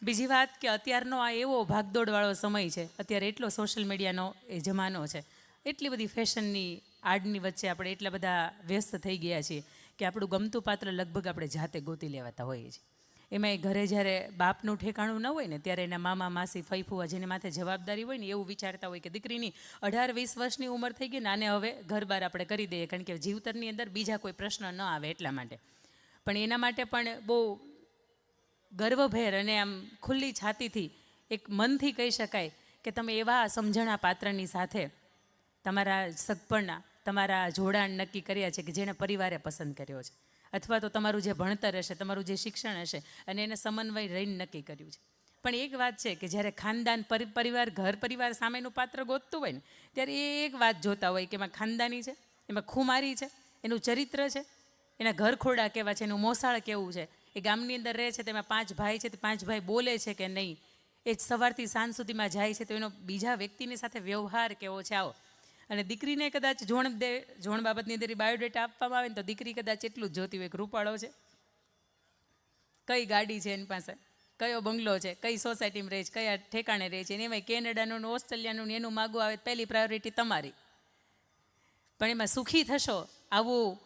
બીજી વાત કે અત્યારનો આ એવો ભાગદોડવાળો સમય છે, અત્યારે એટલો સોશિયલ મીડિયાનો એ જમાનો છે, એટલી બધી ફેશનની આડની વચ્ચે આપણે એટલા બધા વ્યસ્ત થઈ ગયા છીએ કે આપણું ગમતું પાત્ર લગભગ આપણે જાતે ગોતી લેવાતા હોઈએ છીએ. એમાં એ ઘરે જ્યારે બાપનું ઠેકાણું ન હોય ને ત્યારે એના મામા માસી ફઈફુવા જેને માથે જવાબદારી હોય ને એવું વિચારતા હોય કે દીકરીની 18-20 વર્ષની ઉંમર થઈ ગઈ ને આને હવે ઘર બાર આપણે કરી દઈએ, કારણ કે જીવતરની અંદર બીજા કોઈ પ્રશ્ન ન આવે એટલા માટે. પણ એના માટે પણ બહુ ગર્વભેર અને આમ ખુલ્લી છાતીથી એક મનથી કહી શકાય કે તમે એવા સમજણા પાત્રની સાથે તમારા સગપણના તમારા જોડાણ નક્કી કર્યા છે કે જેને પરિવારે પસંદ કર્યો છે, અથવા તો તમારું જે ભણતર હશે, તમારું જે શિક્ષણ હશે અને એને સમન્વય રહીને નક્કી કર્યું છે. પણ એક વાત છે કે જ્યારે ખાનદાન પરિવાર ઘર પરિવાર સામેનું પાત્ર ગોતતું હોય ને ત્યારે એ એક વાત જોતા હોય કે એમાં ખાનદાની છે, એમાં ખુમારી છે, એનું ચરિત્ર છે, એના ઘર ખોરડા કેવા છે, એનું મોસાળ કેવું છે, એ ગામની અંદર રહે છે તેમાં 5 ભાઈ છે, તે 5 ભાઈ બોલે છે કે નહીં, એ સવારથી સાંજ સુધીમાં જાય છે તો એનો બીજા વ્યક્તિની સાથે વ્યવહાર કેવો છે. આવો અને દીકરીને કદાચ જોણ બાબતની અંદર બાયોડેટા આપવામાં આવે ને તો દીકરી કદાચ એટલું જ જોતી હોય કે રૂપાળો છે, કઈ ગાડી છે એની પાસે, કયો બંગલો છે, કઈ સોસાયટીમાં રહે છે, કયા ઠેકાણે રહે છે, અને એમાં કેનેડાનું ઓસ્ટ્રેલિયાનું એનું માગું આવે પહેલી પ્રાયોરિટી તમારી. પણ એમાં સુખી થશો આવું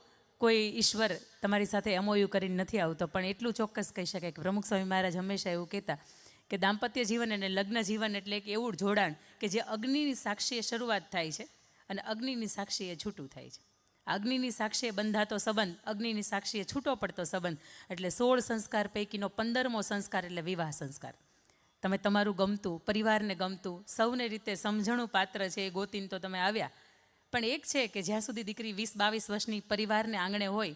કોઈ ઈશ્વર તમારી સાથે એમઓયુ કરીને નથી આવતો. પણ એટલું ચોક્કસ કહી શકાય કે પ્રમુખ સ્વામી મહારાજ હંમેશા એવું કહેતા કે દાંપત્ય જીવન અને લગ્ન જીવન એટલે એક એવું જોડાણ કે જે અગ્નિની સાક્ષીએ શરૂઆત થાય છે અને અગ્નિની સાક્ષીએ છૂટું થાય છે. અગ્નિની સાક્ષીએ બંધાતો સંબંધ, અગ્નિની સાક્ષીએ છૂટો પડતો સંબંધ, એટલે 16 સંસ્કાર પૈકીનો 15મો સંસ્કાર એટલે વિવાહ સંસ્કાર. તમે તમારું ગમતું, પરિવારને ગમતું, સૌને રીતે સમજણું પાત્ર છે એ ગોતીને તો તમે આવ્યા. પણ એક છે કે જ્યાં સુધી દીકરી 20-22 વર્ષની પરિવારને આંગણે હોય,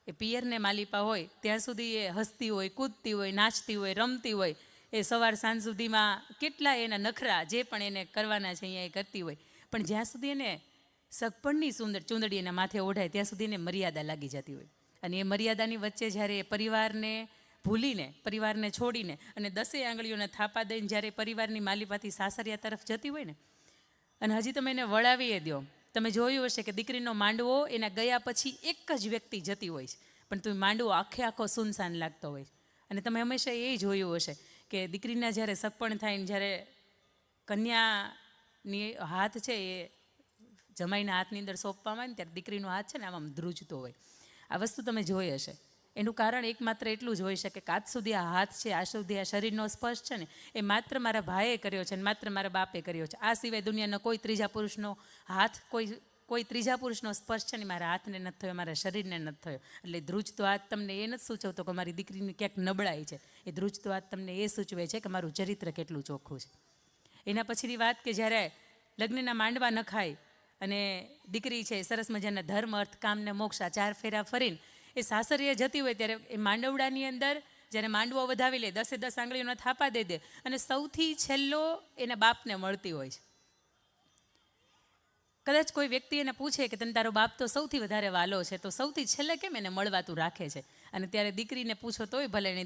એ પિયરને માલિપા હોય, ત્યાં સુધી એ હસતી હોય, કૂદતી હોય, નાચતી હોય, રમતી હોય, એ સવાર સાંજ સુધીમાં કેટલા એના નખરા જે પણ એને કરવાના છે અહીંયા એ કરતી હોય. પણ જ્યાં સુધી એને સગપણની ચૂંદડી એના માથે ઓઢાય ત્યાં સુધી એને મર્યાદા લાગી જતી હોય. અને એ મર્યાદાની વચ્ચે જ્યારે એ પરિવારને ભૂલીને, પરિવારને છોડીને અને 10 આંગળીઓને થાપા દઈને જ્યારે પરિવારની માલિપાથી સાસરિયા તરફ જતી હોય ને, અને હજી તમે એને વળાવીએ દો. તમે જોયું હશે કે દીકરીનો માંડવો એના ગયા પછી એક જ વ્યક્તિ જતી હોય છે, પણ તો માંડવો આખો સુનસાન લાગતો હોય છે. અને તમે હંમેશા એ જોયું હશે કે દીકરીના જ્યારે સગપણ થાય ને જ્યારે કન્યાની હાથ છે એ જમાઈના હાથની અંદર સોંપવામાં આવે ને ત્યારે દીકરીનો હાથ છે ને આમ ધ્રુજતો હોય. આ વસ્તુ તમે જોઈ હશે. એનું કારણ એકમાત્ર એટલું જ હોઈ શકે કે આજ સુધી આ હાથ છે, આ સુધી આ શરીરનો સ્પર્શ છે ને એ માત્ર મારા ભાઈએ કર્યો છે ને માત્ર મારા બાપે કર્યો છે. આ સિવાય દુનિયાનો કોઈ ત્રીજા પુરુષનો હાથ, કોઈ ત્રીજા પુરુષનો સ્પર્શ છે ને મારા હાથને નથી થયો, મારા શરીરને નથી થયો. એટલે ધ્રુજતો હાથ તમને એ નથી સૂચવતો કે મારી દીકરીની ક્યાંક નબળાઈ છે, એ ધ્રુજતો હાથ તમને એ સૂચવે છે કે મારું ચરિત્ર કેટલું ચોખ્ખું છે. એના પછીની વાત કે જ્યારે લગ્નના માંડવા નખાય અને દીકરી છે સરસ મજાના ધર્મ, અર્થ, કામ ને મોક્ષ 4 ફેરા ફરીને એ સાસરીએ જતી હોય ત્યારે એ માંડવડાની અંદર જ્યારે માંડવો વધાવી લે, 10 આંગળીઓના થાપા દે દે અને સૌથી છેલ્લો એના બાપને મળતી હોય છે. કદાચ કોઈ વ્યક્તિ એને પૂછે કે તને તારો બાપ તો સૌથી વધારે વાલો છે, તો સૌથી છેલ્લે કેમ એને મળવાતું રાખે છે? અને ત્યારે દીકરીને પૂછો તોય ભલે, ને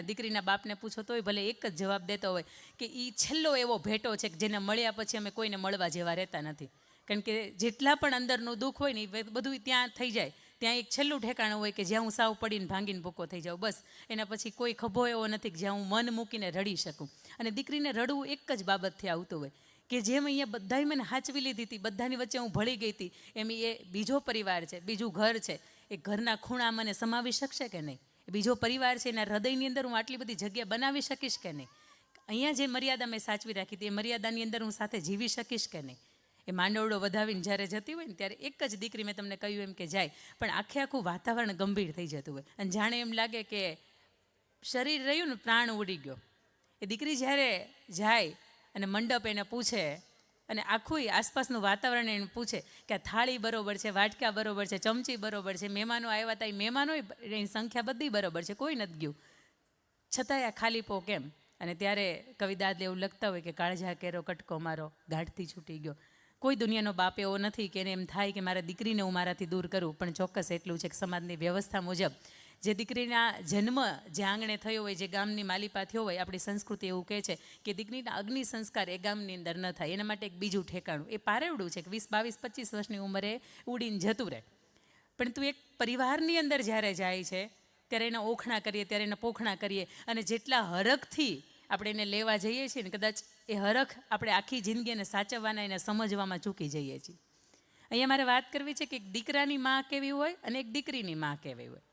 દીકરીના બાપને પૂછો તોય ભલે એક જ જવાબ દેતો હોય કે એ છેલ્લો એવો ભેટો છે કે જેને મળ્યા પછી અમે કોઈને મળવા જેવા રહેતા નથી. કારણ કે જેટલા પણ અંદરનું દુઃખ હોય ને એ બધું ત્યાં થઈ જાય. ત્યાં એક છેલ્લું ઠેકાણું હોય કે જ્યાં હું સાવ પડીને ભાંગીને ભૂકો થઈ જાઉં, બસ. એના પછી કોઈ ખભો એવો નથી કે જ્યાં હું મન મૂકીને રડી શકું. અને દીકરીને રડવું એક જ બાબતથી આવતું હોય કે જેમ અહીંયા બધાય મને હાચવી લીધી હતી, બધાની વચ્ચે હું ભળી ગઈ હતી, એમ એ બીજો પરિવાર છે, બીજું ઘર છે, એ ઘરના ખૂણા મને સમાવી શકશે કે નહીં? એ બીજો પરિવાર છે, એના હૃદયની અંદર હું આટલી બધી જગ્યા બનાવી શકીશ કે નહીં? અહીંયા જે મર્યાદા મેં સાચવી રાખી હતી એ મર્યાદાની અંદર હું સાથે જીવી શકીશ કે નહીં? એ માંડવડો વધાવીને જ્યારે જતી હોય ને ત્યારે એક જ દીકરી, મેં તમને કહ્યું એમ કે જાય, પણ આખું વાતાવરણ ગંભીર થઈ જતું હોય અને જાણે એમ લાગે કે શરીર રહ્યું ને પ્રાણ ઉડી ગયો. એ દીકરી જ્યારે જાય અને મંડપ એને પૂછે અને આખું આસપાસનું વાતાવરણ એને પૂછે કે આ થાળી બરોબર છે, વાટકા બરોબર છે, ચમચી બરોબર છે, મહેમાનો આવ્યા હતા એ મહેમાનોય એની સંખ્યા બધી બરોબર છે, કોઈ નથી ગયું, છતાંય આ ખાલીપો કેમ? અને ત્યારે કવિદાદ એવું લખતા હોય કે કાળજા કેરો કટકો મારો ગાંઠથી છૂટી ગયો. કોઈ દુનિયાનો બાપ એવો નથી કે એને એમ થાય કે મારા દીકરીને હું મારાથી દૂર કરું. પણ ચોક્કસ એટલું છે કે સમાજની વ્યવસ્થા મુજબ જે દીકરીના જન્મ જે આંગણે થયો હોય, જે ગામની માલિપા થયો હોય, આપણી સંસ્કૃતિ એવું કહે છે કે દીકરીના અગ્નિ સંસ્કાર એ ગામની અંદર ન થાય. એના માટે એક બીજું ઠેકાણું એ પારેવડું છે કે 20, 22, 25 વર્ષની ઉંમરે ઉડીને જતું રહે. પણ તું એક પરિવારની અંદર જ્યારે જાય છે ત્યારે એના ઓખણા કરીએ, ત્યારે એના પોખણા કરીએ અને જેટલા હરખથી આપણે એને લેવા જઈએ છીએ ને કદાચ એ હરખ આપણે આખી જિંદગી એને સાચવવાના એને સમજવામાં ચૂકી જઈએ છીએ. અહીંયા મારે વાત કરવી છે કે એક દીકરાની માં કેવી હોય અને એક દીકરીની માં કેવી હોય.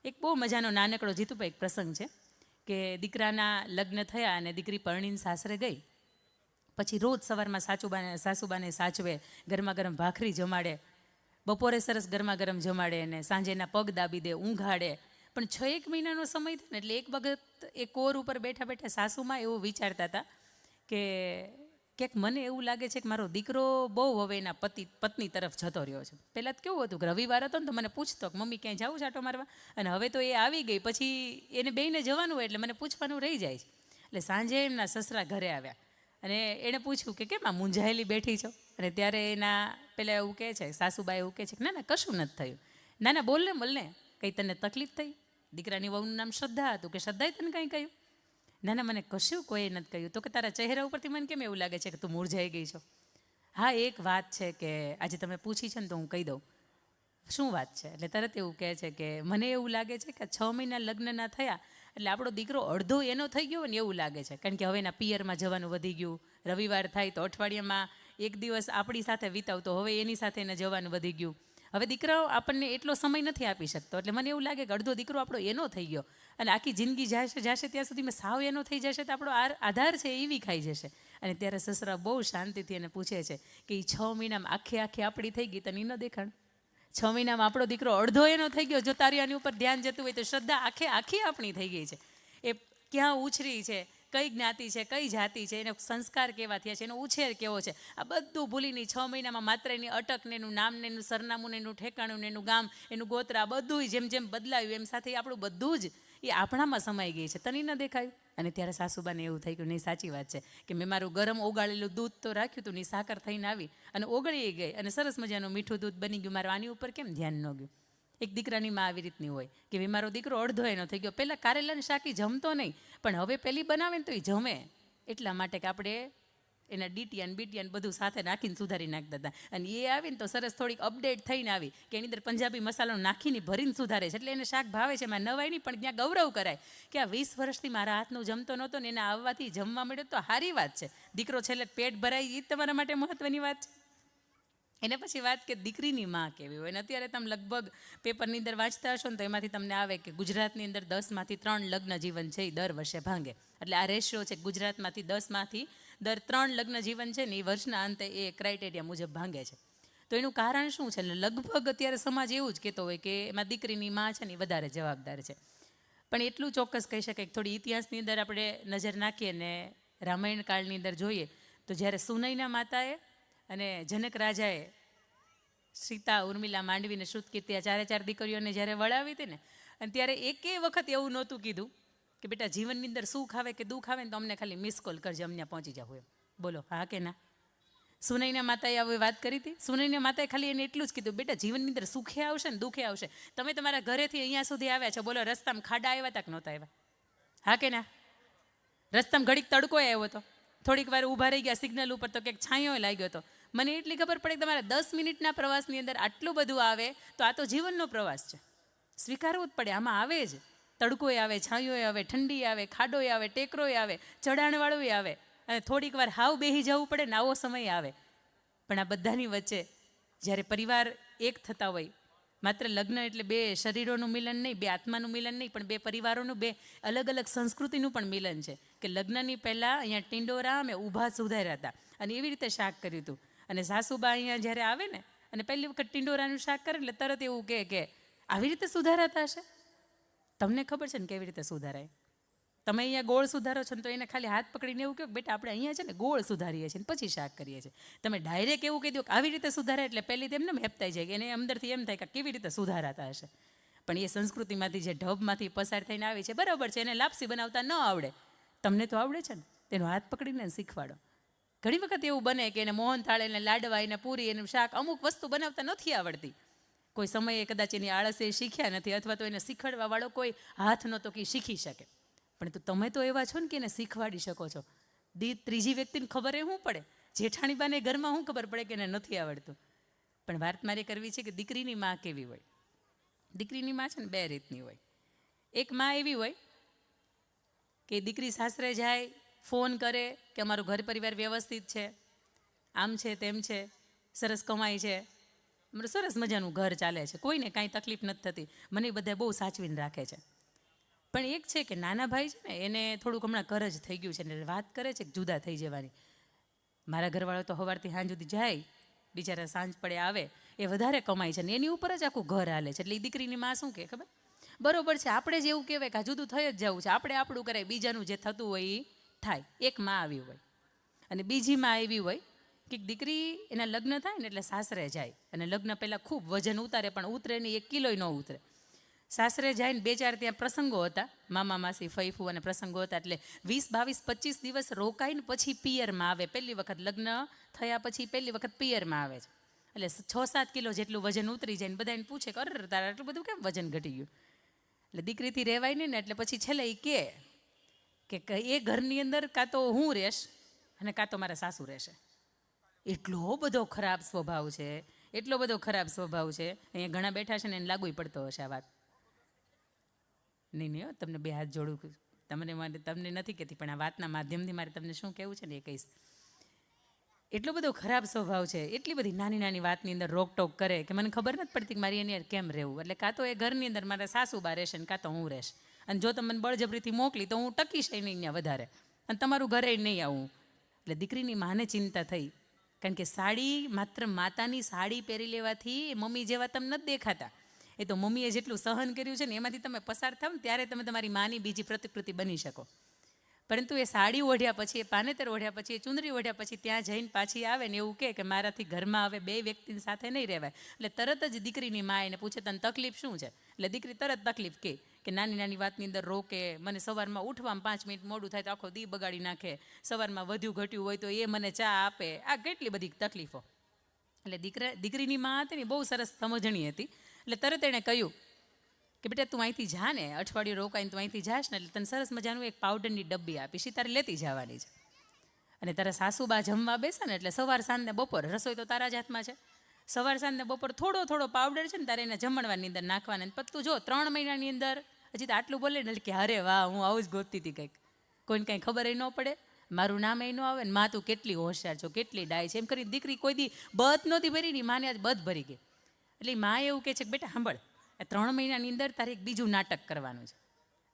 એક બહુ મજાનો નાનકડો જીતુભાઈ એક પ્રસંગ છે કે દીકરાના લગ્ન થયા અને દીકરી પરણીને સાસરે ગઈ. પછી રોજ સવારમાં સાસુબાને સાચવે, ગરમા ગરમ ભાખરી જમાડે, બપોરે સરસ ગરમા ગરમ જમાડે અને સાંજેના પગ દાબી દે, ઊંઘાડે. પણ 6-1 મહિનાનો સમય થાય ને એટલે એક વખત એ કોર ઉપર બેઠા બેઠા સાસુમાં એવું વિચારતા હતા કે ક્યાંક મને એવું લાગે છે કે મારો દીકરો બહુ હવે એના પત્ની તરફ જતો રહ્યો છે. પહેલાં તો કેવું હતું કે રવિવાર હતો ને તો મને પૂછતો કે મમ્મી ક્યાંય જાવું છાંટો મારવા, અને હવે તો એ આવી ગઈ પછી એને બેયને જવાનું હોય એટલે મને પૂછવાનું રહી જાય છે. એટલે સાંજે એમના સસરા ઘરે આવ્યા અને એણે પૂછ્યું કે કેમ આ મૂંઝાયેલી બેઠી છો? અને ત્યારે એના પેલા એવું કહે છે, સાસુબા એવું કહે છે કે ના ના કશું નથી થયું. ના ના બોલને કંઈ તને તકલીફ થઈ? દીકરાની વહુનું નામ શ્રદ્ધા હતું કે શ્રદ્ધાએ તને કંઈ કહ્યું? ના ના મને કશું કોઈ નથી કહ્યું. તો કે તારા ચહેરા ઉપરથી મને કેમ એવું લાગે છે કે તું મૂંઝાઈ ગઈ છો? હા એક વાત છે કે આજે તમે પૂછી છે ને તો હું કહી દઉં. શું વાત છે? એટલે તરત એવું કહે છે કે મને એવું લાગે છે કે 6 મહિના લગ્ન ના થયા એટલે આપણો દીકરો અડધો એનો થઈ ગયો ને એવું લાગે છે. કારણ કે હવે એના પિયરમાં જવાનું વધી ગયું, રવિવાર થાય તો અઠવાડિયામાં એક દિવસ આપણી સાથે વિતાવતો હવે એની સાથે એને જવાનું વધી ગયું. હવે દીકરાઓ આપણને એટલો સમય નથી આપી શકતો એટલે મને એવું લાગે કે અડધો દીકરો આપણો એનો થઈ ગયો અને આખી જિંદગી જશે ત્યાં સુધી મેં સાવ એનો થઈ જશે તો આપણો આધાર છે એ વિખાઈ જશે. અને ત્યારે સસરા બહુ શાંતિથી એને પૂછે છે કે એ 6 મહિનામાં આખી આપણી થઈ ગઈ તને ન દેખાણ? 6 મહિનામાં આપણો દીકરો અડધો એનો થઈ ગયો. જો તારી આની ઉપર ધ્યાન જતું હોય તો શ્રદ્ધા આખી આપણી થઈ ગઈ છે. એ ક્યાં ઉછરી છે, કઈ જ્ઞાતિ છે, કઈ જાતિ છે, એનો સંસ્કાર કેવા થયા છે, એનો ઉછેર કેવો છે, આ બધું ભૂલીને 6 મહિનામાં માત્ર એની અટક ને એનું નામ ને એનું સરનામું ને એનું ઠેકાણું ને એનું ગામ એનું ગોત્ર આ બધું જેમ જેમ બદલાયું એમ સાથે આપણું બધું જ એ આપણામાં સમાઈ ગઈ છે. તને ન દેખાયું? અને ત્યારે સાસુબાને એવું થઈ ગયું નહીં સાચી વાત છે કે મેં મારું ગરમ ઓગાળેલું દૂધ તો રાખ્યું હતું ને સાકર થઈને આવી અને ઓગળી ગઈ અને સરસ મજાનું મીઠું દૂધ બની ગયું. મારું આની ઉપર કેમ ધ્યાન ન ગયું? એક દીકરાની માં આવી રીતની હોય કે મારો દીકરો અડધો એનો થઈ ગયો. પહેલાં કારેલાની શાકી જમતો નહીં પણ હવે પેલી બનાવે ને તો એ જમે એટલા માટે કે આપણે એના બીટીયાન બધું સાથે નાખીને સુધારી નાખતા હતા. અને એ આવીને તો સરસ થોડીક અપડેટ થઈને આવી કે એની અંદર પંજાબી મસાલો નાખીને ભરીને સુધારે છે એટલે એને શાક ભાવે છે. એમાં નવાય નહીં પણ ત્યાં ગૌરવ કરાય કે આ 20 વર્ષથી મારા હાથનું જમતો નહોતો ને એને આવવાથી જમવા મળ્યો તો સારી વાત છે. દીકરો છેલ્લે પેટ ભરાય એ તમારા માટે મહત્ત્વની વાત છે. એને પછી વાત કે દીકરીની માં કેવી હોય. અને અત્યારે તમે લગભગ પેપરની અંદર વાંચતા હશો ને તો એમાંથી તમને આવે કે ગુજરાતની અંદર 10માંથી 3 લગ્ન જીવન છે એ દર વર્ષે ભાંગે. એટલે આ રેશિયો છે ગુજરાતમાંથી 10માંથી દર 3 લગ્ન જીવન છે ને એ વર્ષના અંતે એ ક્રાઇટેરિયા મુજબ ભાંગે છે. તો એનું કારણ શું છે? લગભગ અત્યારે સમાજ એવું જ કહેતો હોય કે એમાં દીકરીની માં છે ને એ વધારે જવાબદાર છે. પણ એટલું ચોક્કસ કહી શકાય કે થોડી ઇતિહાસની અંદર આપણે નજર નાખીએ ને રામાયણ કાળની અંદર જોઈએ તો જ્યારે સુનયના માતાએ અને જનક રાજાએ સીતા, ઉર્મિલા, માંડવીને શ્રુતકીર્તિ આ 4 દીકરીઓને જ્યારે વળાવી હતી ને અને ત્યારે એકે વખત એવું નહોતું કીધું કે બેટા જીવનની અંદર સુખ આવે કે દુઃખ આવે ને તો અમને ખાલી મિસ કોલ કરજો, અમને પહોંચી જાવ એમ. બોલો હા કે ના? સુનયના માતાએ આવી વાત કરી હતી. સુનયના માતાએ ખાલી એને એટલું જ કીધું બેટા જીવનની અંદર સુખે આવશે ને દુઃખે આવશે. તમે તમારા ઘરેથી અહીંયા સુધી આવ્યા છો, બોલો રસ્તામાં ખાડા આવ્યા હતા કે નહોતા આવ્યા? હા કે ના? રસ્તામાં ઘડીક તડકો આવ્યો હતો, થોડીક વાર ઊભા રહી ગયા સિગ્નલ ઉપર તો ક્યાંક છાંયો લાગ્યો હતો. મને એટલી ખબર પડે કે તમારા 10 મિનિટના પ્રવાસની અંદર આટલું બધું આવે તો આ તો જીવનનો પ્રવાસ છે. સ્વીકારવું જ પડે. આમાં આવે જ તડકોય આવે, છાંયોય આવે, ઠંડી આવે, ખાડોય આવે, ટેકરોય આવે, ચઢાણવાળોય આવે અને થોડીક વાર હાવ બેહી જવું પડે ને આવો સમય આવે. પણ આ બધાની વચ્ચે જ્યારે પરિવાર એક થતા હોય, માત્ર લગ્ન એટલે 2 શરીરોનું મિલન નહીં, 2 આત્માનું મિલન નહીં, પણ 2 પરિવારોનું, 2 અલગ અલગ સંસ્કૃતિનું પણ મિલન છે. કે લગ્નની પહેલાં અહીંયા ટિંડોરા અમે ઊભા સુધાર્યા હતા અને એવી રીતે શાક કર્યું હતું. અને સાસુબા અહીંયા જ્યારે આવે ને અને પહેલી વખત ટિંડોરાનું શાક કરે એટલે તરત એવું કે આવી રીતે સુધારાતા હશે. તમને ખબર છે ને કેવી રીતે સુધારાય? તમે અહીંયા ગોળ સુધારો છો ને તો એને ખાલી હાથ પકડીને એવું કહો કે બેટા આપણે અહીંયા છે ને ગોળ સુધારીએ છીએ પછી શાક કરીએ છીએ. તમે ડાયરેક્ટ એવું કહી દો કે આવી રીતે સુધારે એટલે પહેલી તેમને હેપતાઈ જાય કે એને અંદરથી એમ થાય કે કેવી રીતે સુધારાતા હશે. પણ એ સંસ્કૃતિમાંથી જે ઢબમાંથી પસાર થઈને આવી છે બરાબર છે, એને લાપસી બનાવતા ન આવડે, તમને તો આવડે છે ને, તેનો હાથ પકડીને શીખવાડો. ઘણી વખત એવું બને કે એને મોહનથાળ, એને લાડવા, એને પૂરી, એનું શાક અમુક વસ્તુ બનાવતા નથી આવડતી. કોઈ સમયે કદાચ એની આળસે શીખ્યા નથી અથવા તો એને શીખવાડવાવાળો કોઈ હાથ નહોતો કે શીખી શકે. પણ તમે તો એવા છો ને કે એને શીખવાડી શકો છો. ત્રીજી વ્યક્તિને ખબર એ શું પડે? જેઠાણી બાને ઘરમાં શું ખબર પડે કે એને નથી આવડતું? પણ વાત મારે કરવી છે કે દીકરીની માં કેવી હોય. દીકરીની માં છે ને 2 રીતની હોય. એક માં એવી હોય કે દીકરી સાસરે જાય, ફોન કરે કે અમારું ઘર પરિવાર વ્યવસ્થિત છે, આમ છે તેમ છે, સરસ કમાય છે, અમારું સરસ મજાનું ઘર ચાલે છે, કોઈને કાંઈ તકલીફ નથી થતી, મને બધા બહુ સાચવીને રાખે છે. પણ એક છે કે નાના ભાઈ છે ને, એને થોડુંક હમણાં કરજ થઈ ગયું છે ને વાત કરે છે કે જુદા થઈ જવાની. મારા ઘરવાળો તો સવારથી સાંજ સુધી જાય, બિચારા સાંજ પડે આવે, એ વધારે કમાય છે ને એની ઉપર જ આખું ઘર હાલે છે. એટલે એ દીકરીની માં શું કહે ખબર? બરોબર છે, આપણે જ એવું કહેવાય કે આ જુદું થઈ જ જવું છે, આપણે આપણું કરાય, બીજાનું જે થતું હોય એ થાય. એક માં આવી હોય અને બીજી માં આવી હોય કે દીકરી એના લગ્ન થાય ને એટલે સાસરે જાય અને લગ્ન પહેલાં ખૂબ વજન ઉતારે, પણ ઉતરે નહીં, 1 કિલોય ન ઉતરે. સાસરે જાય ને 2-4 ત્યાં પ્રસંગો હતા, મામા માસી ફઈફુ અને પ્રસંગો હતા, એટલે 20, 22, 25 દિવસ રોકાઈને પછી પિયરમાં આવે. પહેલી વખત લગ્ન થયા પછી પહેલી વખત પિયરમાં આવે છે. એટલે 6-7 કિલો જેટલું વજન ઉતરી જાય ને બધાને પૂછે કે અરે તારે આટલું બધું કેમ વજન ઘટી ગયું? એટલે દીકરીથી રહેવાય નહીં ને, એટલે પછી છેલ્લે એ કે એ ઘરની અંદર કાં તો હું રહીશ અને કાં તો મારા સાસુ રહેશે. એટલો બધો ખરાબ સ્વભાવ છે, એટલો બધો ખરાબ સ્વભાવ છે. અહીંયા ઘણા બેઠા છે ને એને લાગુય પડતો હશે આ વાત. નહીં હો, તમને 2 હાથ જોડું, તમને નથી કહેતી, પણ આ વાતના માધ્યમથી મારે તમને શું કહેવું છે ને એ કહીશ. એટલો બધો ખરાબ સ્વભાવ છે, એટલી બધી નાની નાની વાતની અંદર રોકટોક કરે કે મને ખબર નથી પડતી કે મારી એની યાર કેમ રહેવું. એટલે કાં તો એ ઘરની અંદર મારા સાસુબા રહેશે ને કાં તો હું રહીશ, અને જો તમે મને બળજબરીથી મોકલી તો હું ટકીશ નહીં અહીંયા વધારે, અને તમારું ઘરે નહીં આવું. એટલે દીકરીની માને ચિંતા થઈ, કારણ કે સાડી, માત્ર માતાની સાડી પહેરી લેવાથી મમ્મી જેવા તમે નથી દેખાતા. એ તો મમ્મીએ જેટલું સહન કર્યું છે ને એમાંથી તમે પસાર થાવ ને ત્યારે તમે તમારી માની બીજી પ્રતિકૃતિ બની શકો. પરંતુ એ સાડી ઓઢ્યા પછી, એ પાનેતર ઓઢ્યા પછી, એ ચુંદડી ઓઢ્યા પછી ત્યાં જઈને પાછી આવે ને એવું કે મારાથી ઘરમાં હવે 2 વ્યક્તિની સાથે નહીં રહેવાય. એટલે તરત જ દીકરીની મા એને પૂછે તને તકલીફ શું છે? એટલે દીકરી તરત તકલીફ કે નાની નાની વાતની અંદર રોકે, મને સવારમાં ઉઠવામાં 5 મિનિટ મોડું થાય તો આખો દી બગાડી નાખે, સવારમાં વધ્યું ઘટ્યું હોય તો એ મને ચા આપે, આ કેટલી બધી તકલીફો. એટલે દીકરીની મા હતી ને બહુ સરસ સમજણી હતી. એટલે તરત એણે કહ્યું કે બેટા તું અહીંથી જા ને, અઠવાડિયું રોકાઈને તું અહીંથી જાશ ને એટલે તને સરસ મજાનું એક પાવડરની ડબ્બી આપીશ, એ તારે લેતી જવાની છે. અને તારા સાસુબા જમવા બેસે ને એટલે સવાર સાંજ ને બપોર, રસોઈ તો તારા જ હાથમાં છે, સવાર સાંજ ને બપોર થોડો થોડો પાવડર છે ને તારે એને જમણવાની અંદર નાખવાના. અને પત્તું જો 3 મહિનાની અંદર હજી તો આટલું બોલે ને કે અરે વાહ, હું આવું જ ગોતતી હતી કંઈક, કોઈને કાંઈ ખબર ન પડે, મારું નામ એ ન આવે ને, માં તું કેટલી હોશિયાર છો, કેટલી ડાય છે, એમ કરી દીકરી કોઈ દી બધ નહોતી ભરી ની, માને આજ બધ ભરી ગઈ. એટલે માં એવું કહે છે કે બેટા સાંભળ, 3 મહિનાની અંદર તારે એક બીજું નાટક કરવાનું છે.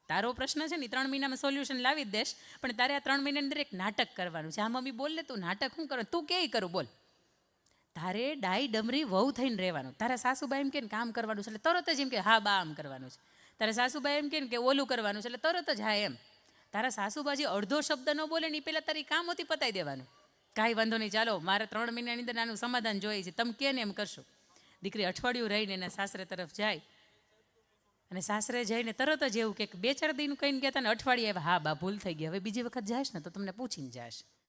તારો પ્રશ્ન છે ને 3 મહિનામાં સોલ્યુશન લાવી જ દેશ, પણ તારે આ 3 મહિનાની અંદર એક નાટક કરવાનું છે. આ મમ્મી બોલ લે, તું નાટક શું કરો, તું કે કરું બોલ. તારે ડાઈ ડમરી વહુ થઈને રહેવાનું. તારા સાસુબા એમ કે કામ કરવાનું છે એટલે તરત જ એમ કે હા બા આમ કરવાનું છે. તારા સાસુબા એમ કે ઓલું કરવાનું છે એટલે તરત જ હા એમ. તારા સાસુબા જે અડધો શબ્દ ન બોલે ને એ પહેલાં તારી કામ હોતી પતાવી દેવાનું. કાંઈ વાંધો નહીં, ચાલો મારે 3 મહિનાની અંદર આનું સમાધાન જોઈએ છે, તમે કે ને એમ કરશો. દીકરી અઠવાડિયું રહીને એના સાસરે તરફ જાય, અને સાસરે જઈને તરત જ એવું કે 2-4 દિન કહીને કહેતા ને અઠવાડિયે હા બા ભૂલ થઈ ગઈ, હવે બીજી વખત જાશ ને તો તમને પૂછીને જાશ.